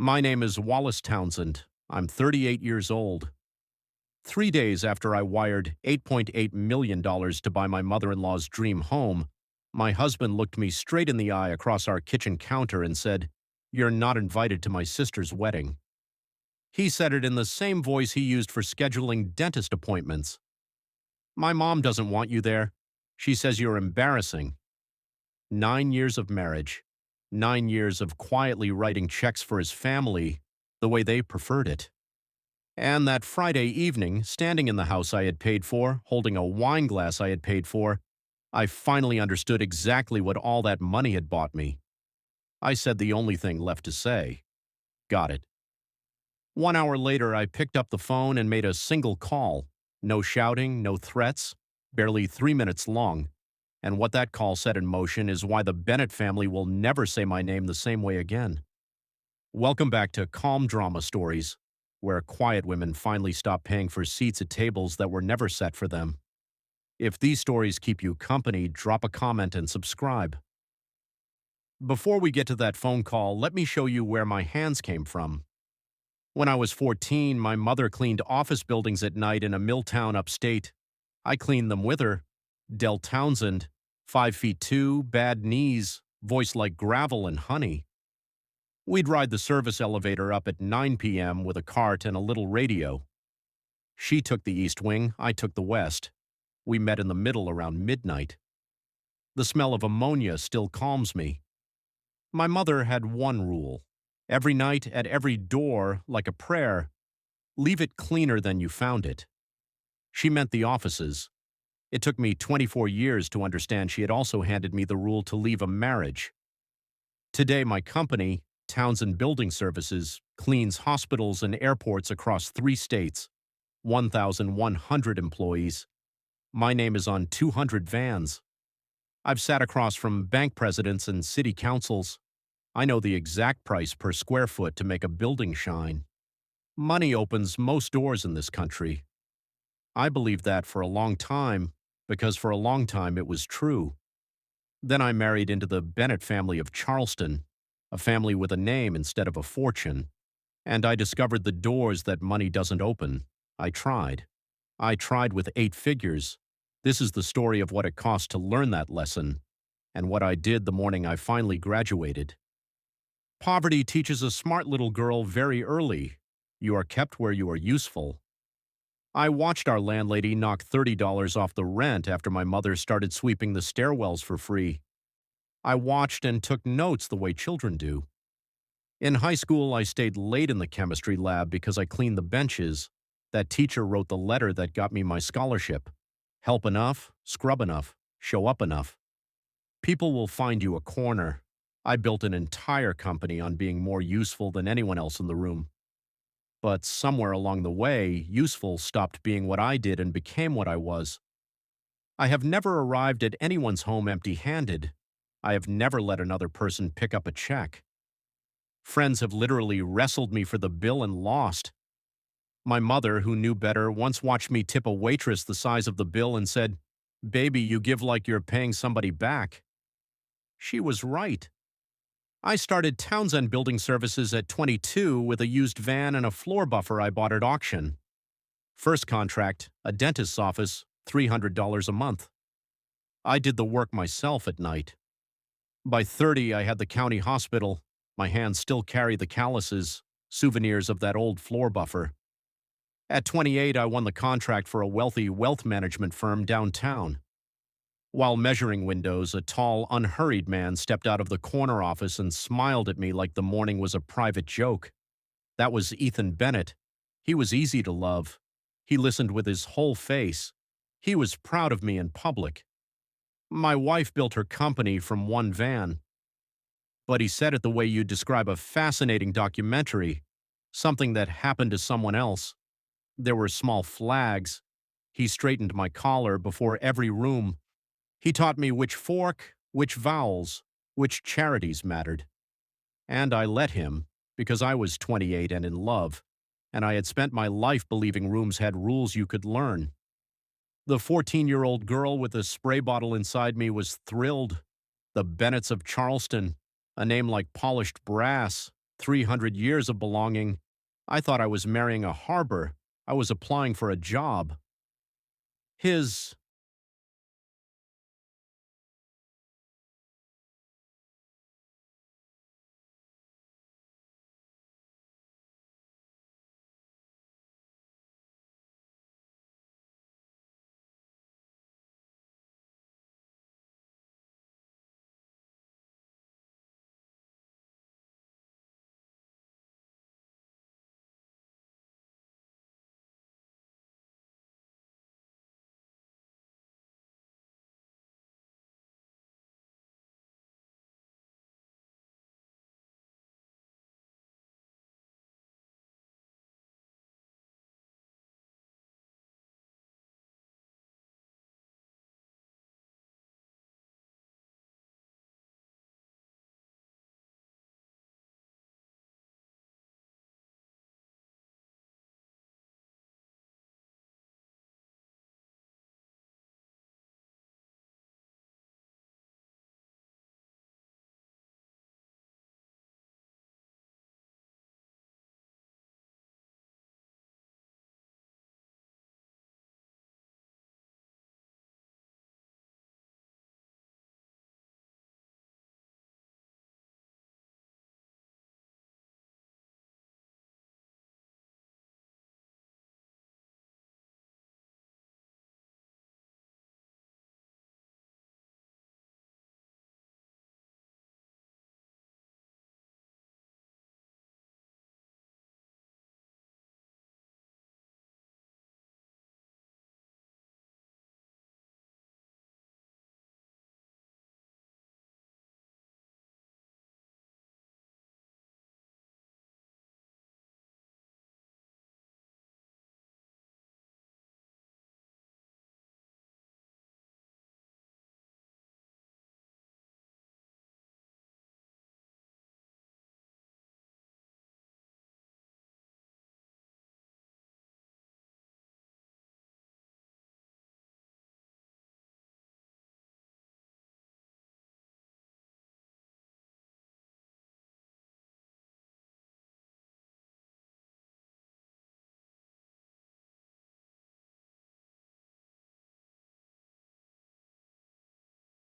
My name is Wallace Townsend. I'm 38 years old. 3 days after I wired $8.8 million to buy my mother-in-law's dream home, my husband looked me straight in the eye across our kitchen counter and said, "You're not invited to my sister's wedding." He said it in the same voice he used for scheduling dentist appointments. "My mom doesn't want you there. She says you're embarrassing." 9 years of marriage, 9 years of quietly writing checks for his family the way they preferred it. And that Friday evening, standing in the house I had paid for, holding a wine glass I had paid for, I finally understood exactly what all that money had bought me. I said the only thing left to say. Got it. 1 hour later, I picked up the phone and made a single call. No shouting, no threats, barely 3 minutes long. And what that call set in motion is why the Bennett family will never say my name the same way again. Welcome back to Calm Drama Stories, where quiet women finally stop paying for seats at tables that were never set for them. If these stories keep you company, drop a comment and subscribe. Before we get to that phone call, let me show you where my hands came from. When I was 14, my mother cleaned office buildings at night in a mill town upstate. I cleaned them with her. Del Townsend, 5'2", bad knees, voice like gravel and honey. We'd ride the service elevator up at 9 p.m. with a cart and a little radio. She took the east wing, I took the west. We met in the middle around midnight. The smell of ammonia still calms me. My mother had one rule. Every night, at every door, like a prayer, leave it cleaner than you found it. She meant the offices. It took me 24 years to understand she had also handed me the rule to leave a marriage. Today, my company, Townsend Building Services, cleans hospitals and airports across 3 states, 1,100 employees. My name is on 200 vans. I've sat across from bank presidents and city councils. I know the exact price per square foot to make a building shine. Money opens most doors in this country. I believed that for a long time, because for a long time it was true. Then I married into the Bennett family of Charleston, a family with a name instead of a fortune, and I discovered the doors that money doesn't open. I tried. I tried with 8 figures. This is the story of what it cost to learn that lesson, and what I did the morning I finally graduated. Poverty teaches a smart little girl very early. You are kept where you are useful. I watched our landlady knock $30 off the rent after my mother started sweeping the stairwells for free. I watched and took notes the way children do. In high school, I stayed late in the chemistry lab because I cleaned the benches. That teacher wrote the letter that got me my scholarship. Help enough, scrub enough, show up enough. People will find you a corner. I built an entire company on being more useful than anyone else in the room. But somewhere along the way, useful stopped being what I did and became what I was. I have never arrived at anyone's home empty-handed. I have never let another person pick up a check. Friends have literally wrestled me for the bill and lost. My mother, who knew better, once watched me tip a waitress the size of the bill and said, "Baby, you give like you're paying somebody back." She was right. I started Townsend Building Services at 22 with a used van and a floor buffer I bought at auction. First contract, a dentist's office, $300 a month. I did the work myself at night. By 30, I had the county hospital. My hands still carry the calluses, souvenirs of that old floor buffer. At 28, I won the contract for a wealthy wealth management firm downtown. While measuring windows, a tall, unhurried man stepped out of the corner office and smiled at me like the morning was a private joke. That was Ethan Bennett. He was easy to love. He listened with his whole face. He was proud of me in public. My wife built her company from one van. But he said it the way you'd describe a fascinating documentary, something that happened to someone else. There were small flags. He straightened my collar before every room. He taught me which fork, which vowels, which charities mattered. And I let him, because I was 28 and in love, and I had spent my life believing rooms had rules you could learn. The 14-year-old girl with a spray bottle inside me was thrilled. The Bennetts of Charleston, a name like polished brass, 300 years of belonging. I thought I was marrying a harbor. I was applying for a job. His